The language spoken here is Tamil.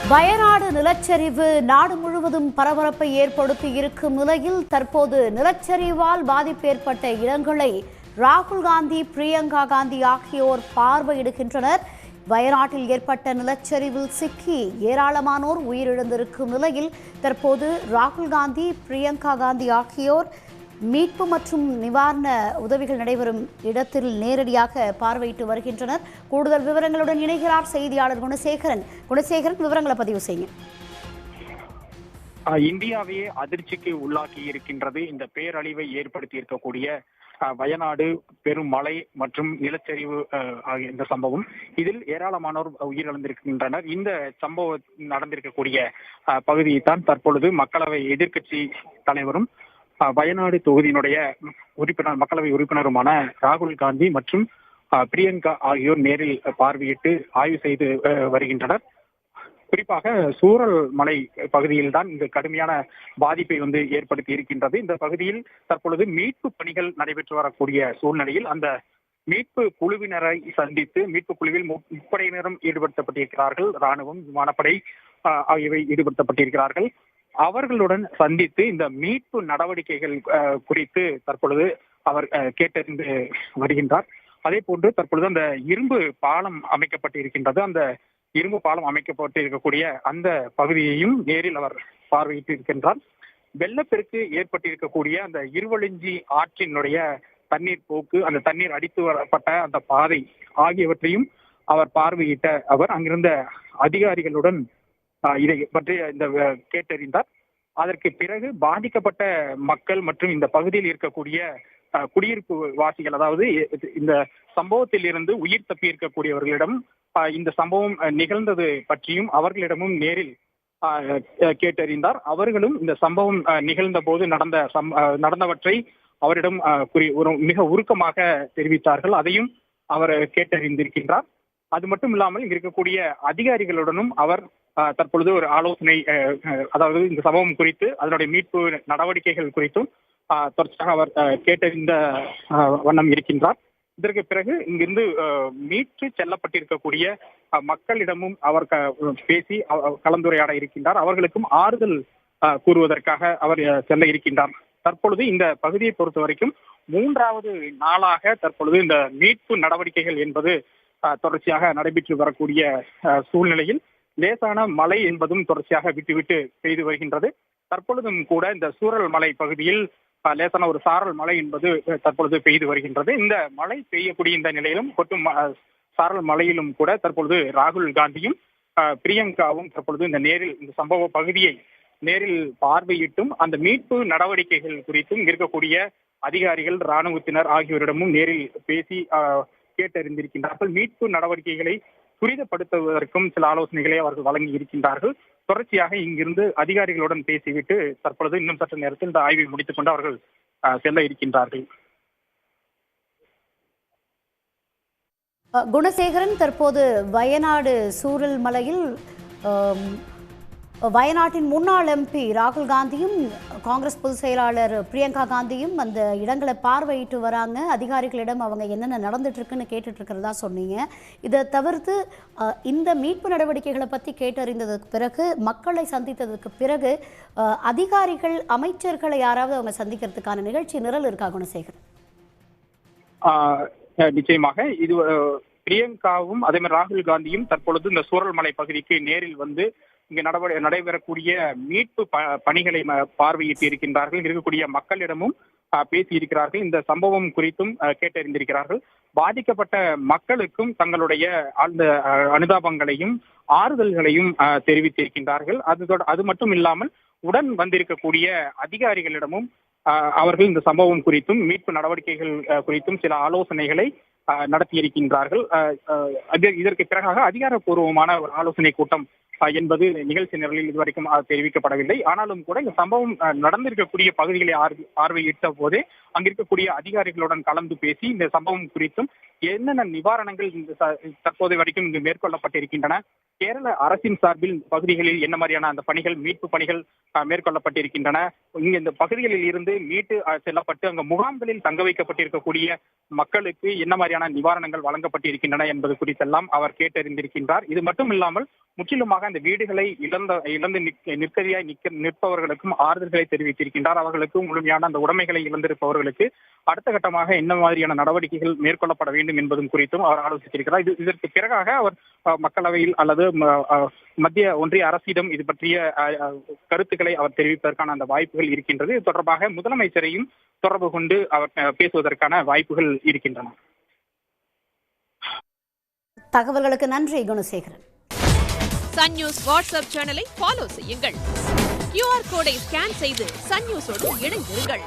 வயநாடு நிலச்சரிவு நாடு முழுவதும் பரபரப்பை ஏற்படுத்தி இருக்கும் நிலையில் தற்போது நிலச்சரிவால் பாதிப்பு ஏற்பட்ட இடங்களை ராகுல் காந்தி, பிரியங்கா காந்தி ஆகியோர் பார்வையிடுகின்றனர். வயநாட்டில் ஏற்பட்ட நிலச்சரிவில் சிக்கி ஏராளமானோர் உயிரிழந்திருக்கும் நிலையில் தற்போது ராகுல் காந்தி, பிரியங்கா காந்தி ஆகியோர் மீட்பு மற்றும் நிவாரண உதவிகள் நடைபெறும் இடத்தில் நேரடியாக பார்வையிட்டு வருகின்றனர். கூடுதல் விவரங்களுடன் இணைகிறார் செய்தியாளர் குணசேகரன். விவரங்களை பதிவு செய்யுங்க. இந்தியாவையே அதிர்ச்சிக்கு உள்ளாக்கி இருக்கின்றது இந்த பேரழிவை ஏற்படுத்தி இருக்கக்கூடிய வயநாடு பெரும் மழை மற்றும் நிலச்சரிவு ஆகிய இந்த சம்பவம். இதில் ஏராளமானோர் உயிரிழந்திருக்கின்றனர். இந்த சம்பவம் நடந்திருக்கக்கூடிய பகுதியை தான் தற்பொழுது மக்களவை எதிர்க்கட்சி தலைவரும் வயநாடு தொகுதியினுடைய மக்களவை உறுப்பினருமான ராகுல் காந்தி மற்றும் பிரியங்கா ஆகியோர் நேரில் பார்வையிட்டு ஆய்வு செய்து வருகின்றனர். குறிப்பாக சூரல் மலை பகுதியில் தான் இந்த கடுமையான பாதிப்பை ஏற்படுத்தி இருக்கின்றது. இந்த பகுதியில் தற்பொழுது மீட்பு பணிகள் நடைபெற்று வரக்கூடிய சூழ்நிலையில் அந்த மீட்பு குழுவினரை சந்தித்து மீட்பு குழுவில் முப்படையினரும் ஈடுபடுத்தப்பட்டிருக்கிறார்கள். ராணுவம், விமானப்படை ஆகியவை ஈடுபடுத்தப்பட்டிருக்கிறார்கள். அவர்களுடன் சந்தித்து இந்த மீட்பு நடவடிக்கைகள் குறித்து தற்பொழுது அவர் கேட்டறிந்து வருகின்றார். அதே போன்று தற்பொழுது அந்த இரும்பு பாலம் அமைக்கப்பட்டிருக்கின்றது. அந்த இரும்பு பாலம் அமைக்கப்பட்டிருக்கக்கூடிய அந்த பகுதியையும் நேரில் அவர் பார்வையிட்டு இருக்கின்றார். வெள்ளப்பெருக்கு ஏற்பட்டிருக்கக்கூடிய அந்த இருவழிஞ்சி ஆற்றினுடைய தண்ணீர் போக்கு, அந்த தண்ணீர் அடித்து வரப்பட்ட அந்த பாதை ஆகியவற்றையும் அவர் பார்வையிட்ட அவர் அங்கிருந்த அதிகாரிகளுடன் இதை பற்றி கேட்டறிந்தார். அதற்கு பிறகு பாதிக்கப்பட்ட மக்கள் மற்றும் இந்த பகுதியில் இருக்கக்கூடிய குடியிருப்பு வாசிகள், அதாவது இந்த சம்பவத்தில் இருந்து உயிர் தப்பி இருக்கக்கூடியவர்களிடம் இந்த சம்பவம் நிகழ்ந்தது பற்றியும் அவர்களிடமும் நேரில் கேட்டறிந்தார். அவர்களும் இந்த சம்பவம் நிகழ்ந்த போது நடந்தவற்றை அவரிடம் மிக உருக்கமாக தெரிவித்தார்கள். அதையும் அவர் கேட்டறிந்திருக்கின்றார். அது மட்டும் இல்லாமல் இங்க இருக்கக்கூடிய அதிகாரிகளுடனும் அவர் தற்பொழுது ஒரு ஆலோசனை, அதாவது இந்த சம்பவம் குறித்து அதனுடைய மீட்பு நடவடிக்கைகள் குறித்தும் தொடர்ச்சியாக அவர் கேட்டறிந்த வண்ணம் இருக்கின்றார். இதற்கு பிறகு இங்கிருந்து மீட்டு செல்லப்பட்டிருக்கக்கூடிய மக்களிடமும் அவர் பேசி கலந்துரையாட இருக்கின்றார். அவர்களுக்கும் ஆறுதல் கூறுவதற்காக அவர் செல்ல இருக்கின்றார். தற்பொழுது இந்த பகுதியை பொறுத்த வரைக்கும் 3வது நாளாக தற்பொழுது இந்த மீட்பு நடவடிக்கைகள் என்பது தொடர்ச்சியாக நடைபெற்று வரக்கூடிய சூழ்நிலையில் லேசான மழை என்பதும் தொடர்ச்சியாக விட்டு பெய்து வருகின்றது. தற்பொழுதும் கூட இந்த சூரல் மலை பகுதியில் லேசான ஒரு சாரல் மழை என்பது தற்பொழுது பெய்து வருகின்றது. இந்த மழை பெய்யக்கூடிய இந்த நிலையிலும் கொட்டும் சாரல் மழையிலும் கூட தற்பொழுது ராகுல் காந்தியும் பிரியங்காவும் தற்பொழுது இந்த சம்பவ பகுதியை நேரில் பார்வையிட்டும் அந்த மீட்பு நடவடிக்கைகள் குறித்தும் இருக்கக்கூடிய அதிகாரிகள், இராணுவத்தினர் ஆகியோரிடமும் நேரில் பேசி கேட்டறிந்திருக்கின்றார்கள். மீட்பு நடவடிக்கைகளை துரிதப்படுத்துவதற்கும் சில ஆலோசனைகளை அவர்கள் வழங்கி இருக்கின்றார்கள். தொடர்ச்சியாக இங்கிருந்து அதிகாரிகளுடன் பேசிவிட்டு தற்பொழுது இன்னும் சற்று நேரத்தில் இந்த ஆய்வை முடித்துக் கொண்டு அவர்கள் செல்ல இருக்கின்றார்கள். குணசேகரன், தற்போது வயநாடு சூரல் மலையில் வயநாட்டின் முன்னாள் எம்பி ராகுல் காந்தியும் காங்கிரஸ் பொதுச் செயலாளர் பிரியங்கா காந்தியும் அந்த இடங்களை பார்வையிட்டு வராங்க. அதிகாரிகளிடம் அவங்க என்னென்ன நடந்துட்டு இருக்குன்னு கேட்டுட்டு இருக்கிறதா சொன்னீங்க. இதை தவிர்த்து இந்த மீட்பு நடவடிக்கைகளை பற்றி கேட்டறிந்ததுக்கு பிறகு, மக்களை சந்தித்ததுக்கு பிறகு அதிகாரிகள், அமைச்சர்களை யாராவது அவங்க சந்திக்கிறதுக்கான நிகழ்ச்சி நிரல் இருக்கா குணசேகரன்? நிச்சயமாக இது பிரியங்காவும் அதே மாதிரி ராகுல் காந்தியும் தற்பொழுது இந்த சூரல் மலை பகுதிக்கு நேரில் வந்து இங்கு நடைபெறக்கூடிய மீட்பு பணிகளை பார்வையிட்டு இருக்கின்றார்கள். இருக்கக்கூடிய மக்களிடமும் பேசி இருக்கிறார்கள். இந்த சம்பவம் குறித்தும் கேட்டறிந்திருக்கிறார்கள். பாதிக்கப்பட்ட மக்களுக்கும் தங்களுடைய அந்த அனுதாபங்களையும் ஆறுதல்களையும் தெரிவித்திருக்கின்றார்கள். அது மட்டும் இல்லாமல் உடன் வந்திருக்கக்கூடிய அதிகாரிகளிடமும் அவர்கள் இந்த சம்பவம் குறித்தும் மீட்பு நடவடிக்கைகள் குறித்தும் சில ஆலோசனைகளை நடத்தியிருக்கின்றார்கள். இதற்கு பிறகாக அதிகாரப்பூர்வமான ஒரு ஆலோசனை கூட்டம் என்பது நிகழ்ச்சி நிரலில் இதுவரைக்கும் தெரிவிக்கப்படவில்லை. ஆனாலும் கூட இந்த சம்பவம் நடந்திருக்கக்கூடிய பகுதிகளை பார்வையிட்ட போதே அங்கிருக்கக்கூடிய அதிகாரிகளுடன் கலந்து பேசி இந்த சம்பவம் குறித்தும் என்னென்ன நிவாரணங்கள் தற்போது வரைக்கும் இங்கு மேற்கொள்ளப்பட்டிருக்கின்றன, கேரள அரசின் சார்பில் பகுதிகளில் என்ன மாதிரியான அந்த பணிகள், மீட்பு பணிகள் மேற்கொள்ளப்பட்டிருக்கின்றன, இங்கு இந்த பகுதிகளில் இருந்து மீட்டு செல்லப்பட்டு அங்கு முகாம்களில் தங்க வைக்கப்பட்டிருக்கக்கூடிய மக்களுக்கு என்ன மாதிரியான நிவாரணங்கள் வழங்கப்பட்டிருக்கின்றன என்பது குறித்தெல்லாம் அவர் கேட்டறிந்திருக்கின்றார். இது மட்டும் இல்லாமல் முற்றிலுமாக அந்த வீடுகளை இழந்து நிற்கதியாய் நிற்பவர்களுக்கும் ஆறுதல்களை தெரிவித்திருக்கின்றார். அவர்களுக்கு முழுமையான அந்த உடைமைகளை இழந்திருப்பவர்களுக்கு அடுத்த கட்டமாக என்ன மாதிரியான நடவடிக்கைகள் மேற்கொள்ளப்பட வேண்டும் என்பதும் குறித்தும் அவர் ஆலோசித்திருக்கிறார். இதற்கு பிறகாக அவர் மக்களவையில் அல்லது மத்திய ஒன்றிய அரசிடம் இது பற்றிய கருத்துக்களை அவர் தெரிவிப்பதற்கான அந்த வாய்ப்புகள் இருக்கின்றது. இது தொடர்பாக முதலமைச்சரையும் தொடர்பு கொண்டு அவர் பேசுவதற்கான வாய்ப்புகள் இருக்கின்றன. தகவல்களுக்கு நன்றி குணசேகரன். சன் நியூஸ் வாட்ஸ்அப் சேனலை ஃபாலோ செய்யுங்கள். QR கோடை ஸ்கேன் செய்து சன் நியூஸோடு இணைந்திருங்கள்.